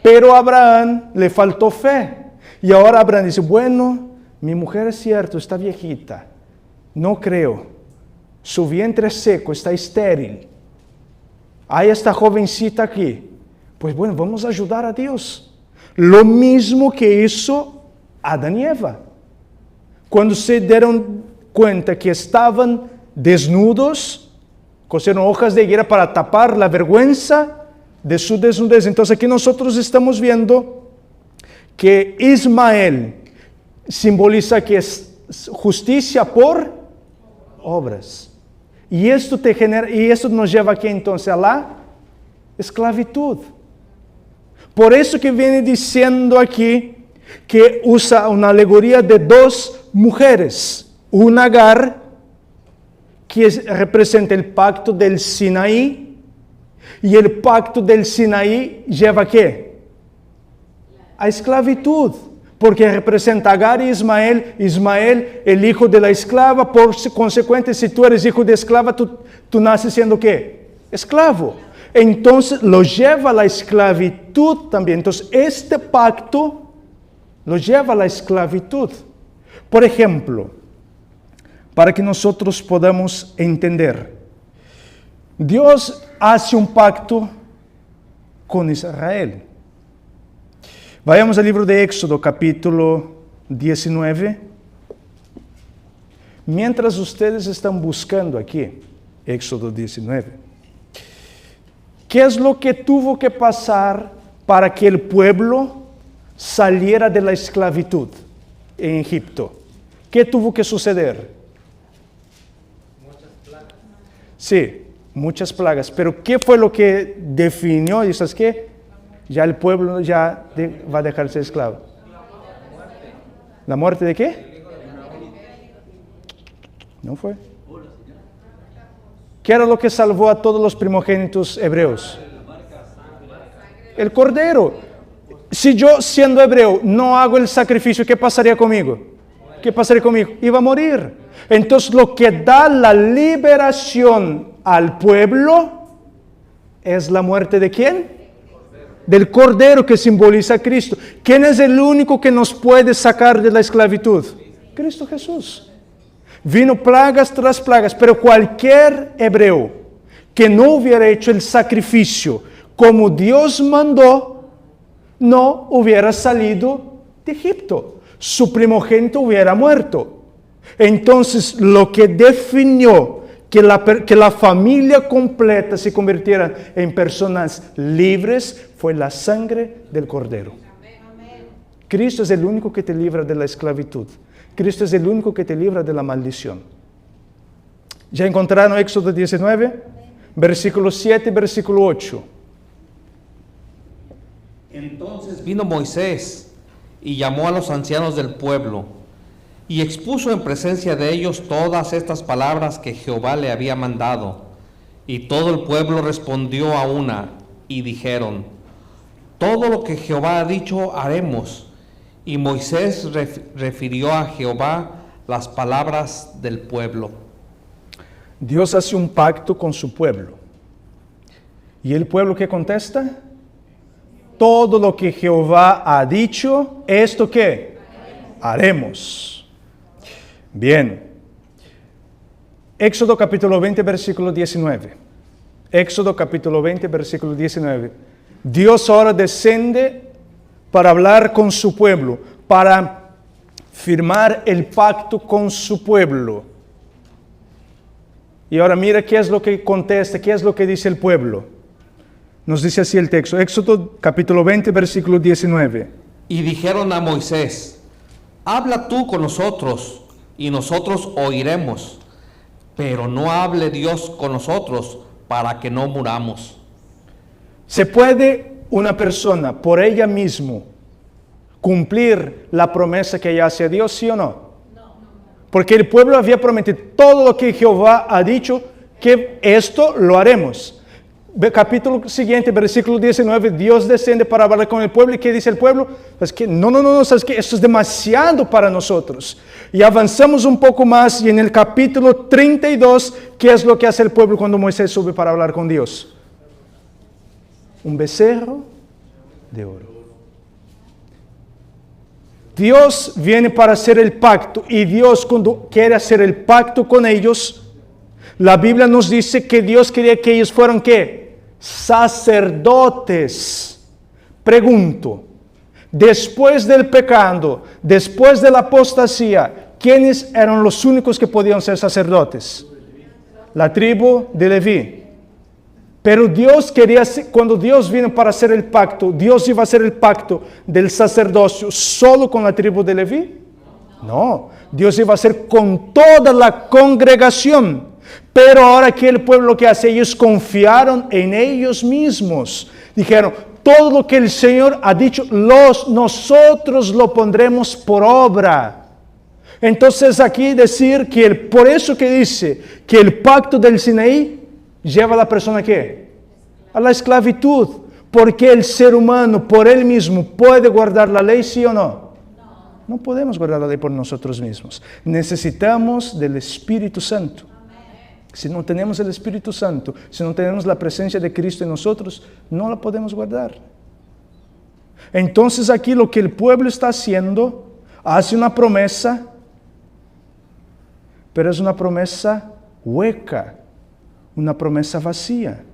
Pero a Abraham le faltó fe. Y ahora Abraham dice, bueno, mi mujer es cierto, está viejita. No creo. Su vientre es seco, está estéril. Hay esta jovencita aquí. Pues bueno, vamos a ayudar a Dios. Lo mismo que hizo Adán y Eva. Cuando se dieron cuenta que estaban desnudos, cosieron hojas de higuera para tapar la vergüenza de su desnudez. Entonces aquí nosotros estamos viendo que Ismael simboliza que es justicia por obras. Y esto nos lleva aquí entonces a la esclavitud. Por eso que viene diciendo aquí que usa una alegoría de dos mujeres, una Agar, que representa el pacto del Sinaí, y el pacto del Sinaí lleva ¿a qué? A esclavitud, porque representa a Agar y Ismael el hijo de la esclava, por consecuente, si tú eres hijo de esclava, tú naces siendo ¿qué? Esclavo. Entonces, lo lleva a la esclavitud también. Entonces, este pacto lo lleva a la esclavitud. Por ejemplo, para que nosotros podamos entender, Dios hace un pacto con Israel. Vayamos al libro de Éxodo, capítulo 19. Mientras ustedes están buscando aquí, Éxodo 19, ¿qué es lo que tuvo que pasar para que el pueblo saliera de la esclavitud en Egipto? ¿Qué tuvo que suceder? Sí, muchas plagas. Pero ¿qué fue lo que definió? ¿Y sabes qué? Ya el pueblo ya va a dejar ser esclavo. ¿La muerte de qué? No fue. ¿Qué era lo que salvó a todos los primogénitos hebreos? El cordero. Si yo, siendo hebreo, no hago el sacrificio, ¿qué pasaría conmigo? ¿Qué pasaría conmigo? Iba a morir. Entonces, lo que da la liberación al pueblo es la muerte ¿de quién? Del cordero, que simboliza a Cristo. ¿Quién es el único que nos puede sacar de la esclavitud? Cristo Jesús. Vino plagas tras plagas, pero cualquier hebreo que no hubiera hecho el sacrificio como Dios mandó, no hubiera salido de Egipto. Su primogénito hubiera muerto. Entonces, lo que definió que la familia completa se convirtiera en personas libres fue la sangre del Cordero. Cristo es el único que te libra de la esclavitud. Cristo es el único que te libra de la maldición. ¿Ya encontraron Éxodo 19? Versículo 7 y versículo 8.
Entonces vino Moisés y llamó a los ancianos del pueblo y expuso en presencia de ellos todas estas palabras que Jehová le había mandado. Y todo el pueblo respondió a una y dijeron: todo lo que Jehová ha dicho haremos. Y Moisés refirió a Jehová las palabras del pueblo.
Dios hace un pacto con su pueblo. ¿Y el pueblo qué contesta? todo lo que Jehová ha dicho, ¿esto qué? Haremos. Bien. Éxodo capítulo 20, versículo 19. Éxodo capítulo 20, versículo 19. Dios ahora desciende para hablar con su pueblo, para firmar el pacto con su pueblo. Y ahora mira qué es lo que contesta, qué es lo que dice el pueblo. Nos dice así el texto, Éxodo capítulo 20, versículo 19.
Y dijeron a Moisés, habla tú con nosotros, y nosotros oiremos, pero no hable Dios con nosotros, para que no muramos.
¿Se puede una persona por ella misma cumplir la promesa que ella hace a Dios, sí o no? Porque el pueblo había prometido todo lo que Jehová ha dicho, que esto lo haremos. Capítulo siguiente, versículo 19, Dios desciende para hablar con el pueblo. ¿Y qué dice el pueblo? Pues que no, ¿sabes qué? Esto es demasiado para nosotros. Y avanzamos un poco más y en el capítulo 32, ¿qué es lo que hace el pueblo cuando Moisés sube para hablar con Dios? Un becerro de oro. Dios viene para hacer el pacto y Dios cuando quiere hacer el pacto con ellos, la Biblia nos dice que Dios quería que ellos fueran ¿qué? Sacerdotes. Pregunto, después del pecado, después de la apostasía, ¿quiénes eran los únicos que podían ser sacerdotes? La tribu de Leví. Pero Dios quería, cuando Dios vino para hacer el pacto, Dios iba a hacer el pacto del sacerdocio solo con la tribu de Leví. No, Dios iba a hacer con toda la congregación. Pero ahora que el pueblo que hace, ellos confiaron en ellos mismos. Dijeron, todo lo que el Señor ha dicho, nosotros lo pondremos por obra. Entonces aquí decir que por eso que dice que el pacto del Sinaí lleva a la persona ¿qué? A la esclavitud. Porque el ser humano por él mismo puede guardar la ley, ¿sí o no? No podemos guardar la ley por nosotros mismos. Necesitamos del Espíritu Santo. Si no tenemos el Espíritu Santo, si no tenemos la presencia de Cristo en nosotros, no la podemos guardar. Entonces aquí lo que el pueblo está haciendo, hace una promesa, pero es una promesa hueca, una promesa vacía.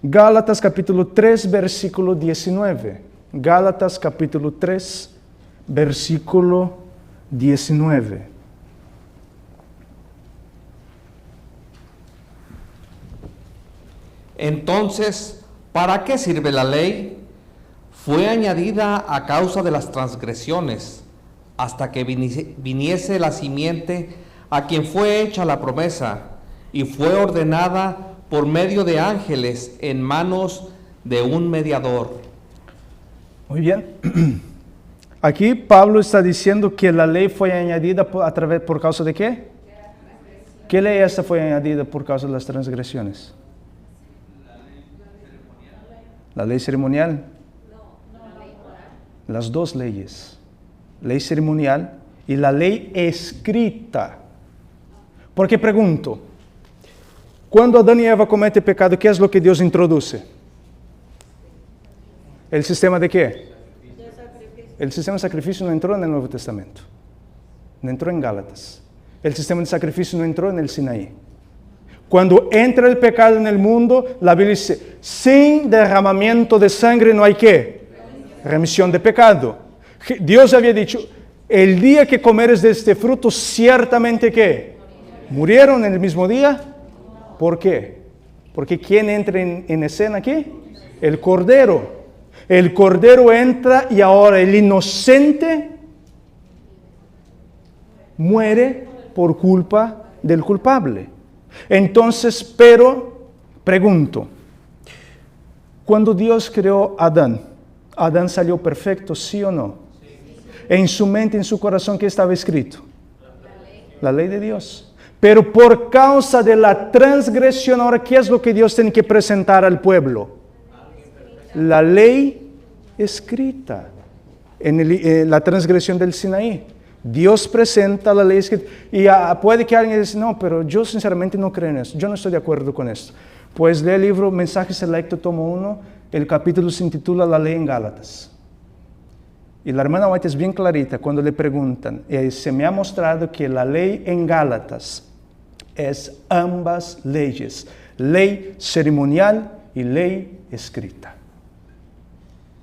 Gálatas capítulo 3, versículo 19. Gálatas capítulo 3, versículo 19.
Entonces, ¿para qué sirve la ley? Fue añadida a causa de las transgresiones, hasta que viniese la simiente a quien fue hecha la promesa, y fue ordenada por medio de ángeles en manos de un mediador.
Muy bien. Aquí Pablo está diciendo que la ley fue añadida por causa de ¿qué? ¿Qué ley esta fue añadida por causa de las transgresiones? ¿La ley ceremonial? Las dos leyes. Ley ceremonial y la ley escrita. Porque pregunto, cuando Adán y Eva cometen pecado, ¿qué es lo que Dios introduce? ¿El sistema de qué? El sistema de sacrificio no entró en el Nuevo Testamento. No entró en Gálatas. El sistema de sacrificio no entró en el Sinaí. Cuando entra el pecado en el mundo, la Biblia dice, sin derramamiento de sangre no hay ¿qué? Remisión de pecado. Dios había dicho, el día que comeres de este fruto, ciertamente ¿qué? ¿Murieron en el mismo día? ¿Por qué? Porque ¿quién entra en escena aquí? El Cordero. El Cordero entra y ahora el inocente muere por culpa del culpable. Entonces, pero, pregunto, cuando Dios creó a Adán, ¿Adán salió perfecto, sí o no? Sí. En su mente, en su corazón, ¿qué estaba escrito? La ley de Dios. Pero por causa de la transgresión, ahora, ¿qué es lo que Dios tiene que presentar al pueblo? La ley escrita. En la transgresión del Sinaí. Dios presenta la ley escrita. Y puede que alguien diga, no, pero yo sinceramente no creo en eso. Yo no estoy de acuerdo con esto. Pues lee el libro Mensaje Selecto, tomo 1, el capítulo se intitula La ley en Gálatas. Y la hermana White es bien clarita cuando le preguntan, se me ha mostrado que la ley en Gálatas es ambas leyes, ley ceremonial y ley escrita.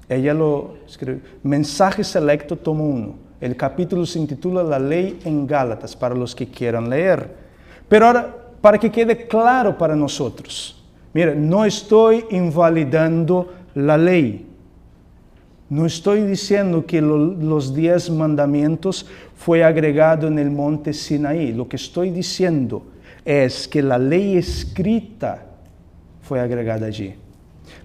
Ella lo escribe, mensaje selecto tomo 1. El capítulo se intitula La ley en Gálatas, para los que quieran leer. Pero ahora, para que quede claro para nosotros, mira, no estoy invalidando la ley. No estoy diciendo que los 10 mandamientos fue agregado en el monte Sinaí. Lo que estoy diciendo es que la ley escrita fue agregada allí.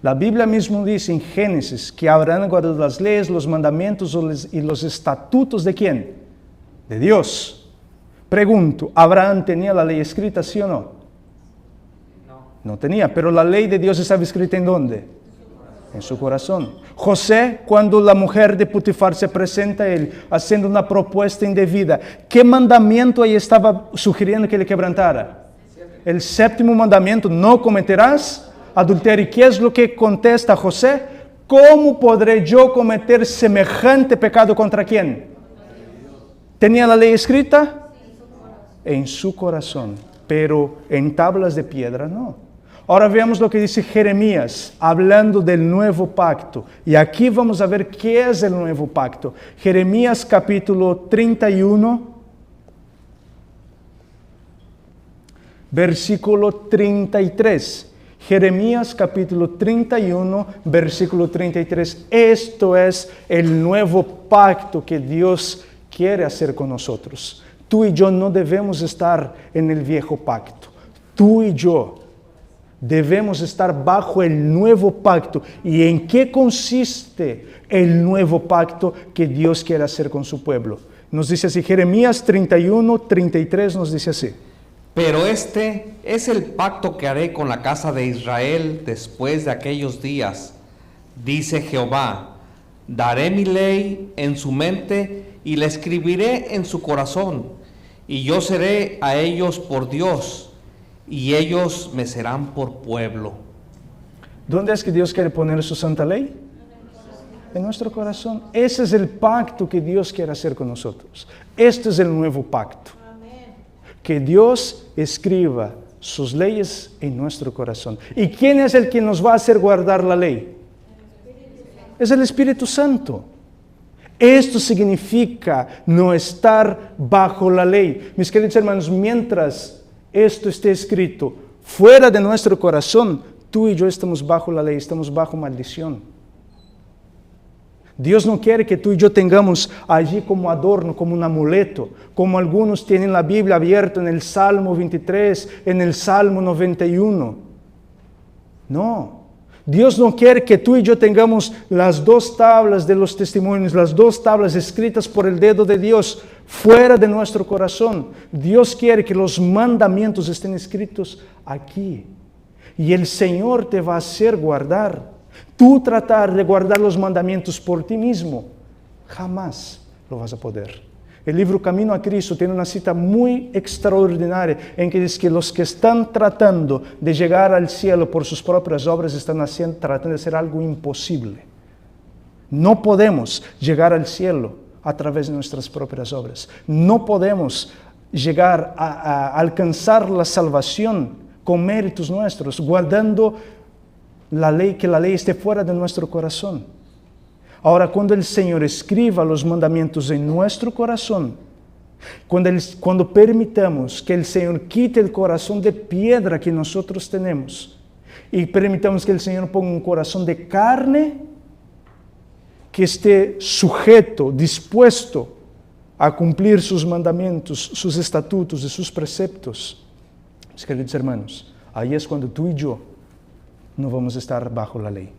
La Biblia mismo dice en Génesis que Abraham guardó las leyes, los mandamientos y los estatutos ¿de quién? De Dios. Pregunto, ¿Abraham tenía la ley escrita, sí o no? No. No tenía, pero la ley de Dios estaba escrita ¿en dónde? En su corazón. José, cuando la mujer de Potifar se presenta a él haciendo una propuesta indebida, ¿qué mandamiento ahí estaba sugiriendo que le quebrantara? El 7º mandamiento, no cometerás adulterio. ¿Y qué es lo que contesta José? ¿Cómo podré yo cometer semejante pecado contra quién? ¿Tenía la ley escrita? En su corazón, pero en tablas de piedra no. Ahora veamos lo que dice Jeremías, hablando del nuevo pacto. Y aquí vamos a ver qué es el nuevo pacto. Jeremías capítulo 31, versículo 33. Jeremías capítulo 31, versículo 33. Esto es el nuevo pacto que Dios quiere hacer con nosotros. Tú y yo no debemos estar en el viejo pacto. Tú y yo debemos estar bajo el nuevo pacto. ¿Y en qué consiste el nuevo pacto que Dios quiere hacer con su pueblo? Nos dice así, Jeremías 31, 33 nos dice así.
Pero este es el pacto que haré con la casa de Israel después de aquellos días, dice Jehová. Daré mi ley en su mente y la escribiré en su corazón, y yo seré a ellos por Dios, y ellos me serán por pueblo.
¿Dónde es que Dios quiere poner su santa ley? En nuestro corazón. Ese es el pacto que Dios quiere hacer con nosotros. Este es el nuevo pacto. Que Dios escriba sus leyes en nuestro corazón. ¿Y quién es el que nos va a hacer guardar la ley? Es el Espíritu Santo. Esto significa no estar bajo la ley. Mis queridos hermanos, mientras esto esté escrito fuera de nuestro corazón, tú y yo estamos bajo la ley, estamos bajo maldición. Dios no quiere que tú y yo tengamos allí como adorno, como un amuleto, como algunos tienen la Biblia abierta en el Salmo 23, en el Salmo 91. No. Dios no quiere que tú y yo tengamos las 2 tablas de los testimonios, las 2 tablas escritas por el dedo de Dios fuera de nuestro corazón. Dios quiere que los mandamientos estén escritos aquí. Y el Señor te va a hacer guardar. Tú tratar de guardar los mandamientos por ti mismo, jamás lo vas a poder. El libro Camino a Cristo tiene una cita muy extraordinaria en que dice que los que están tratando de llegar al cielo por sus propias obras están tratando de hacer algo imposible. No podemos llegar al cielo a través de nuestras propias obras. No podemos llegar a alcanzar la salvación con méritos nuestros, guardando la ley, que la ley esté fuera de nuestro corazón. Ahora, cuando el Señor escriba los mandamientos en nuestro corazón, cuando permitamos que el Señor quite el corazón de piedra que nosotros tenemos y permitamos que el Señor ponga un corazón de carne que esté sujeto, dispuesto a cumplir sus mandamientos, sus estatutos y sus preceptos, mis queridos hermanos, ahí es cuando tú y yo no vamos a estar bajo la ley.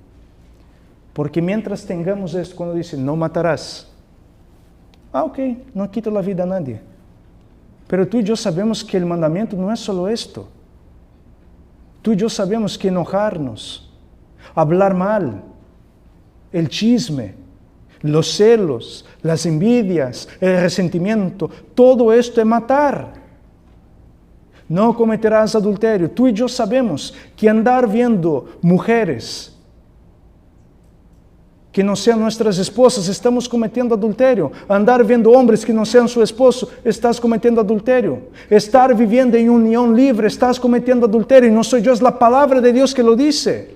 Porque mientras tengamos esto, cuando dice, no matarás. Ok, no quito la vida a nadie. Pero tú y yo sabemos que el mandamiento no es solo esto. Tú y yo sabemos que enojarnos, hablar mal, el chisme, los celos, las envidias, el resentimiento, todo esto es matar. No cometerás adulterio. Tú y yo sabemos que andar viendo mujeres que no sean nuestras esposas, estamos cometiendo adulterio. Andar viendo hombres que no sean su esposo, estás cometiendo adulterio. Estar viviendo en unión libre, estás cometiendo adulterio. Y no soy yo, es la palabra de Dios que lo dice.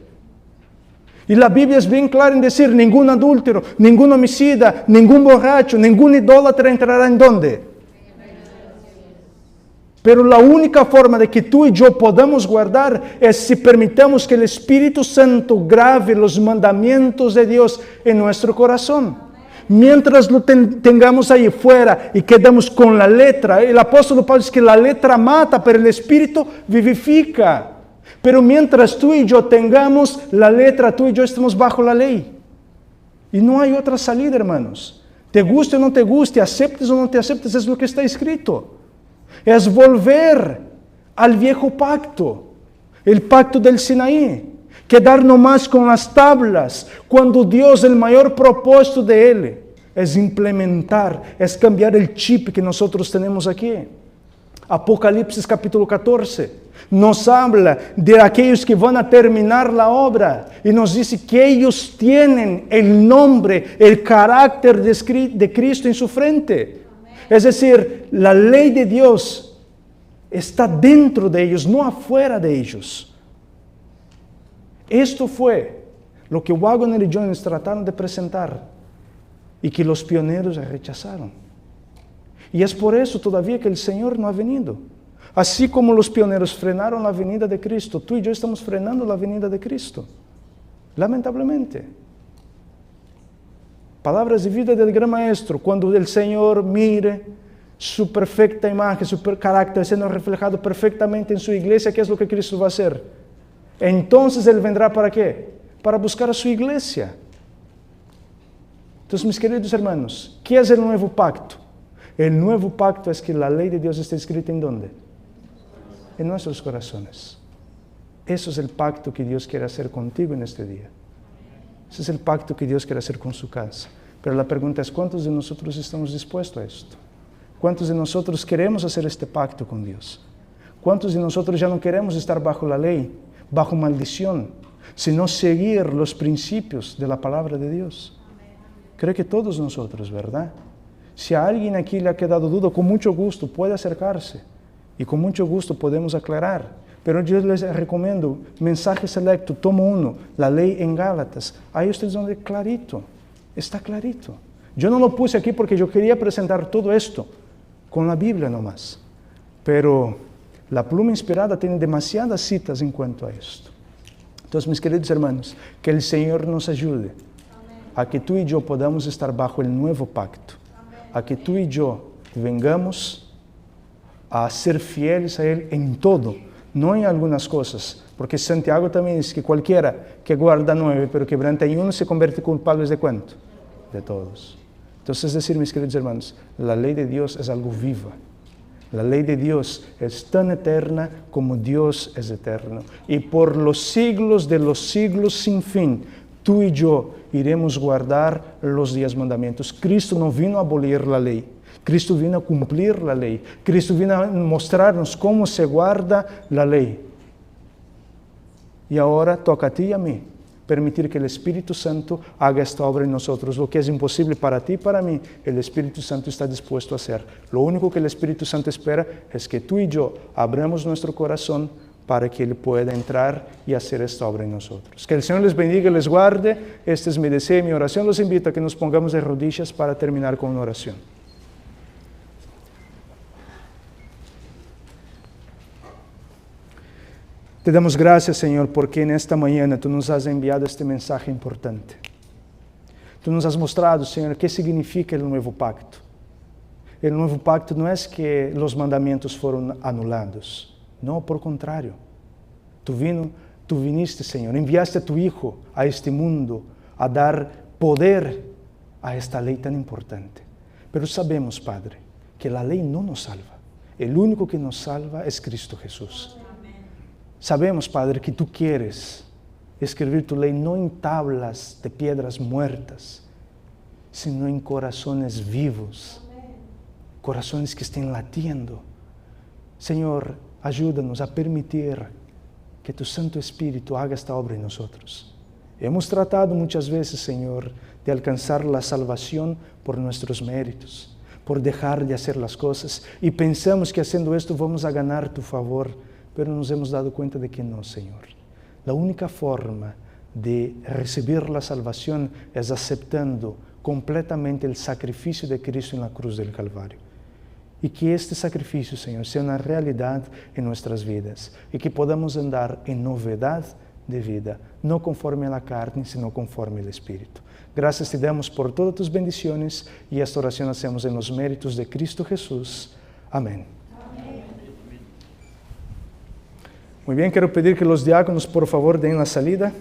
Y la Biblia es bien clara en decir, ningún adúltero, ningún homicida, ningún borracho, ningún idólatra entrará en ¿dónde? Pero la única forma de que tú y yo podamos guardar es si permitamos que el Espíritu Santo grabe los mandamientos de Dios en nuestro corazón. Mientras lo tengamos ahí fuera y quedamos con la letra, el apóstol Pablo dice que la letra mata, pero el Espíritu vivifica. Pero mientras tú y yo tengamos la letra, tú y yo estamos bajo la ley. Y no hay otra salida, hermanos. Te guste o no te guste, aceptes o no te aceptes, es lo que está escrito. Es volver al viejo pacto, el pacto del Sinaí, quedar nomás con las tablas, cuando Dios, el mayor propósito de Él, es implementar, es cambiar el chip que nosotros tenemos aquí. Apocalipsis capítulo 14 nos habla de aquellos que van a terminar la obra y nos dice que ellos tienen el nombre, el carácter de Cristo en su frente. Es decir, la ley de Dios está dentro de ellos, no afuera de ellos. Esto fue lo que Waggoner y Jones trataron de presentar y que los pioneros rechazaron. Y es por eso todavía que el Señor no ha venido. Así como los pioneros frenaron la venida de Cristo, tú y yo estamos frenando la venida de Cristo. Lamentablemente. Palabras de vida del gran maestro, cuando el Señor mire su perfecta imagen, su carácter siendo reflejado perfectamente en su iglesia, ¿qué es lo que Cristo va a hacer? Entonces Él vendrá ¿para qué? Para buscar a su iglesia. Entonces, mis queridos hermanos, ¿qué es el nuevo pacto? El nuevo pacto es que la ley de Dios está escrita ¿en dónde? En nuestros corazones. Eso es el pacto que Dios quiere hacer contigo en este día. Ese es el pacto que Dios quiere hacer con su casa. Pero la pregunta es, ¿cuántos de nosotros estamos dispuestos a esto? ¿Cuántos de nosotros queremos hacer este pacto con Dios? ¿Cuántos de nosotros ya no queremos estar bajo la ley, bajo maldición, sino seguir los principios de la palabra de Dios? Creo que todos nosotros, ¿verdad? Si a alguien aquí le ha quedado duda, con mucho gusto puede acercarse y con mucho gusto podemos aclarar. Pero yo les recomiendo, mensaje selecto, tomo 1, la ley en Gálatas. Ahí ustedes van a ver clarito, está clarito. Yo no lo puse aquí porque yo quería presentar todo esto con la Biblia nomás. Pero la pluma inspirada tiene demasiadas citas en cuanto a esto. Entonces, mis queridos hermanos, que el Señor nos ayude a que tú y yo podamos estar bajo el nuevo pacto. A que tú y yo vengamos a ser fieles a Él en todo, no en algunas cosas, porque Santiago también dice que cualquiera que guarda 9 pero quebranta en 1 se convierte culpable de ¿cuánto? De todos. Entonces, es decir, mis queridos hermanos, la ley de Dios es algo viva. La ley de Dios es tan eterna como Dios es eterno. Y por los siglos de los siglos sin fin, tú y yo iremos guardar los 10 mandamientos. Cristo no vino a abolir la ley. Cristo vino a cumplir la ley. Cristo vino a mostrarnos cómo se guarda la ley. Y ahora toca a ti y a mí permitir que el Espíritu Santo haga esta obra en nosotros. Lo que es imposible para ti y para mí, el Espíritu Santo está dispuesto a hacer. Lo único que el Espíritu Santo espera es que tú y yo abramos nuestro corazón para que Él pueda entrar y hacer esta obra en nosotros. Que el Señor les bendiga y les guarde. Este es mi deseo y mi oración. Los invito a que nos pongamos de rodillas para terminar con una oración. Te damos gracias, Señor, porque en esta mañana tú nos has enviado este mensaje importante. Tú nos has mostrado, Señor, qué significa el nuevo pacto. El nuevo pacto no es que los mandamientos fueron anulados. No, por contrario. Tú viniste, Señor, enviaste a tu Hijo a este mundo a dar poder a esta ley tan importante. Pero sabemos, Padre, que la ley no nos salva. El único que nos salva es Cristo Jesús. Sabemos, Padre, que tú quieres escribir tu ley no en tablas de piedras muertas, sino en corazones vivos, corazones que estén latiendo. Señor, ayúdanos a permitir que tu Santo Espíritu haga esta obra en nosotros. Hemos tratado muchas veces, Señor, de alcanzar la salvación por nuestros méritos, por dejar de hacer las cosas, y pensamos que haciendo esto vamos a ganar tu favor, pero nos hemos dado cuenta de que no, Señor. La única forma de recibir la salvación es aceptando completamente el sacrificio de Cristo en la cruz del Calvario. Y que este sacrificio, Señor, sea una realidad en nuestras vidas y que podamos andar en novedad de vida, no conforme a la carne, sino conforme al Espíritu. Gracias te damos por todas tus bendiciones y esta oración hacemos en los méritos de Cristo Jesús. Amén. Amén. Muy bien, quiero pedir que los diáconos por favor den la salida.